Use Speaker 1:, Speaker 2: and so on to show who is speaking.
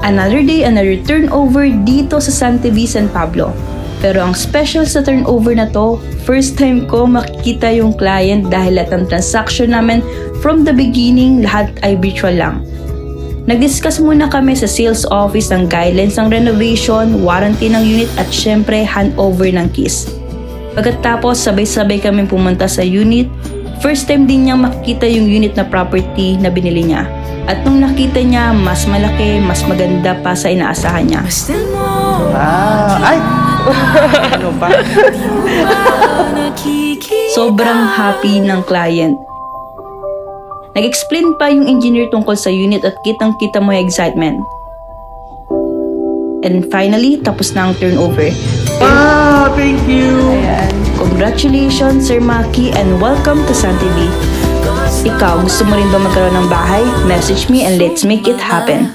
Speaker 1: Another day, another turnover dito sa Santa V San Pablo. Pero ang special sa turnover na to, first time ko makikita yung client dahil lahat ng transaction namin from the beginning, lahat ay virtual lang. Nag-discuss muna kami sa sales office ng guidelines ng renovation, warranty ng unit at syempre handover ng keys. Pagkatapos sabay-sabay kami pumunta sa unit, first time din niyang makikita yung unit na property na binili niya. At nung nakita niya, mas malaki, mas maganda pa sa inaasahan niya.
Speaker 2: Ay! Ano ba?
Speaker 1: Sobrang happy ng client. Nag-explain pa yung engineer tungkol sa unit at kitang-kita mo yung excitement. And finally, tapos na ang turnover.
Speaker 2: Thank you!
Speaker 1: Ayan. Congratulations, Sir Maki, and welcome to Santa V. Ikaw, gusto mo rin ba magkaroon ng bahay? Message me and let's make it happen.